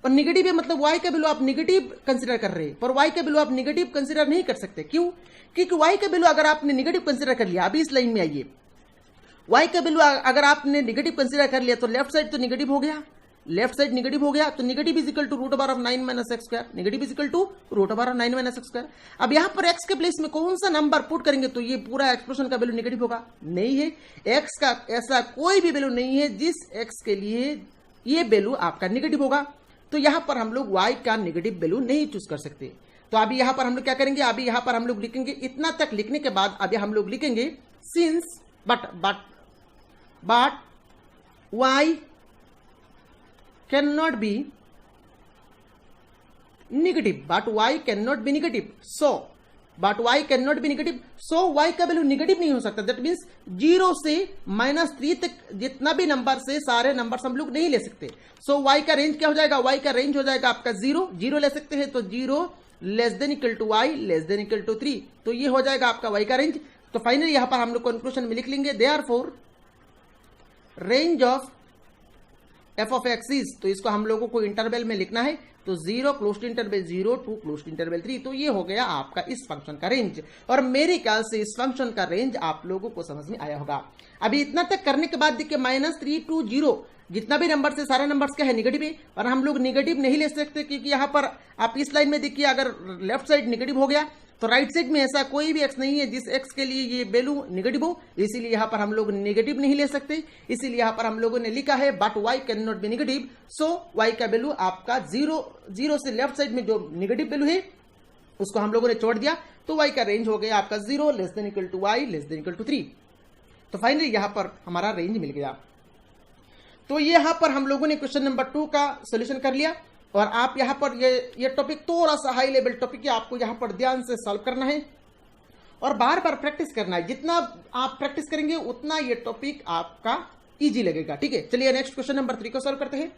और नेगेटिव है मतलब y का वैल्यू आप नेगेटिव कंसीडर कर रहे हैं, पर y का वैल्यू आप नेगेटिव कंसीडर नहीं कर सकते। क्यों, क्योंकि y का वैल्यू अगर आपने नेगेटिव कंसीडर कर लिया, अभी इस लाइन में आइए, y का वैल्यू अगर आपने नेगेटिव कंसीडर कर लिया तो लेफ्ट साइड तो नेगेटिव हो गया, लेफ्ट साइड नेगेटिव हो गया। तो negative is equal to √9 - x square, negative is equal to √9 - x square. अब यहां पर x के प्लेस में कौन सा नंबर पुट करेंगे तो ये पूरा एक्सप्रेशन का वैल्यू नेगेटिव होगा, नहीं है। x का ऐसा कोई भी वैल्यू नहीं है जिस x के लिए ये वैल्यू आपका नेगेटिव होगा। तो यहां पर हम लोग y का नेगेटिव वैल्यू नहीं चूज कर सकते। तो अभी यहां पर हम लोग क्या करेंगे, अभी यहां पर हम लोग लिखेंगे, इतना तक लिखने के बाद अभी हम लोग लिखेंगे since but y cannot be negative, but y cannot be negative, so but y cannot be negative, so y का वैल्यू नेगेटिव नहीं हो सकता। दैट मीन्स 0 से -3 तक जितना भी नंबर से सारे नंबर्स हम लोग नहीं ले सकते। सो y का रेंज क्या हो जाएगा, y का रेंज हो जाएगा आपका 0 ले सकते हैं, तो 0 less than equal to y less than equal to 3, तो ये हो जाएगा आपका y का रेंज। तो फाइनली यहां पर हम लोग कंक्लूजन में लिख लेंगे therefore range of f of x is, तो इसको हम लोगों को इंटरवल में लिखना है, तो 0 close to interval 0 to close to interval 3, तो ये हो गया आपका इस फंक्शन का रेंज। और मेरे ख्याल से इस फंक्शन का रेंज आप लोगों को समझ में आया होगा। अभी इतना तक करने के बाद देखिए -3 to 0 जितना भी नंबर से सारे नंबर्स क्या है, नेगेटिव है, और हम लोग नेगेटिव नहीं ले सकते क्योंकि यहाँ पर आप इस लाइन में देखिए अगर लेफ्ट साइड नेगेटिव हो गया तो राइट साइड में ऐसा कोई भी x नहीं है जिस x के लिए ये वैल्यू नेगेटिव हो, इसीलिए यहाँ पर हम लोग नेगेटिव नहीं ले सकते। इसीलिए यहाँ पर हम लोगों ने लिखा है but y can not be negative, so y का वैल्यू आपका 0 से लेफ्ट साइड में जो नेगेटिव वैल्यू है उसको हम लोगों ने छोड़ दिया, तो y का रेंज हो गया आपका 0 less than equal to y less than equal to 3। तो फाइनली यहाँ पर हमारा रेंज मिल गया। तो यहाँ पर हम लोगों ने क्वेश्चन नंबर 2 का सोल्यूशन कर लिया। और आप यहां पर ये टॉपिक थोड़ा सा हाई लेवल टॉपिक है, आपको यहां पर ध्यान से सॉल्व करना है और बार बार प्रैक्टिस करना है। जितना आप प्रैक्टिस करेंगे उतना ये टॉपिक आपका इजी लगेगा, ठीक है। चलिए नेक्स्ट क्वेश्चन नंबर 3 को सॉल्व करते हैं।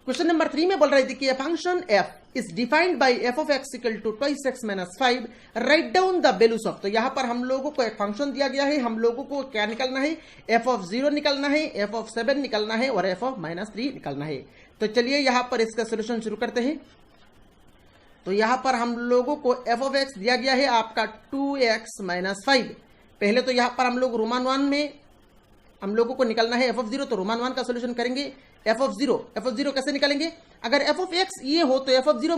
क्वेश्चन नंबर 3 में बोल रहे थे कि function f is defined by f of x equal to 2x - 5, write down the values of. तो यहां पर हम लोगों को एक फंक्शन दिया गया है, हम लोगों को क्या निकालना है, f of 0 निकालना है, f of 7 निकालना है और f of -3 निकालना है। तो चलिए यहां पर इसका सोल्यूशन शुरू करते हैं। तो यहां पर हम लोगों को f of x दिया गया है आपका 2x - 5। पहले तो यहां पर हम लोग रोमान 1 में हम लोगों को निकालना है f of 0, तो रोमान 1 का सोल्यूशन करेंगे। f of 0 कैसे निकालेंगे, अगर f of x ये हो तो f of 0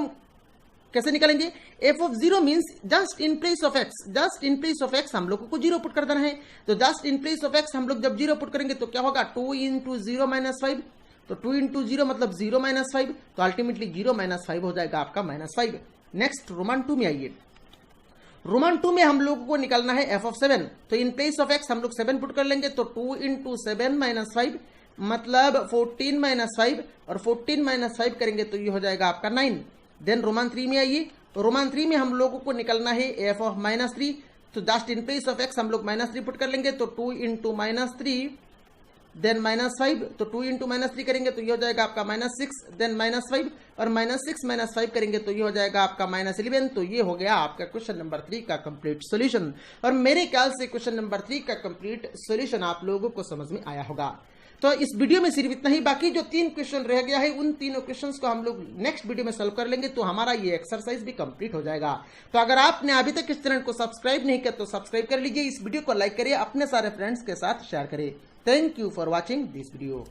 कैसे निकालेंगे, f of 0 means just in place of x, just in place of x हम लोगों को 0 पुट कर देना है। तो just in place of x हम लोग जब 0 पुट करेंगे तो क्या होगा, 2 × 0 - 5, तो 2 × 0 मतलब 0 - 5, तो अल्टीमेटली 0 - 5 हो जाएगा आपका -5। नेक्स्ट रोमान 2 में आइए। रोमान 2 में हम लोगों को निकालना है f of 7, तो इन प्लेस ऑफ x हम लोग 7 पुट कर लेंगे, तो 2 × 7 - 5 मतलब 14 - 5 और 14 - 5 करेंगे तो ये हो जाएगा आपका 9। देन रोमान 3 में आइए। रोमान 3 में हम लोगों को निकालना है f of -3, तो just in place of x हम लोग -3 पुट कर लेंगे, तो 2 × -3 देन -5, तो 2 × -3 करेंगे तो ये हो जाएगा आपका -6, देन -5 और -6 - 5 करेंगे तो ये हो जाएगा आपका -11। तो ये हो गया आपका क्वेश्चन नंबर 3 का कंप्लीट सॉल्यूशन। और मेरे ख्याल से क्वेश्चन नंबर 3 का कंप्लीट सॉल्यूशन आप लोगों को समझ में आया होगा। तो इस वीडियो में सिर्फ इतना ही। बाकी जो 3 क्वेश्चन रह गया है उन तीनों क्वेश्चंस को हम लोग नेक्स्ट वीडियो में सॉल्व कर लेंगे, तो हमारा ये एक्सरसाइज भी कंप्लीट हो जाएगा। तो अगर आपने अभी तक इस चैनल को सब्सक्राइब नहीं किया तो सब्सक्राइब कर लीजिए, इस वीडियो को लाइक करिए, अपने सारे फ्रेंड्स के साथ शेयर करिए। Thank you for watching this video.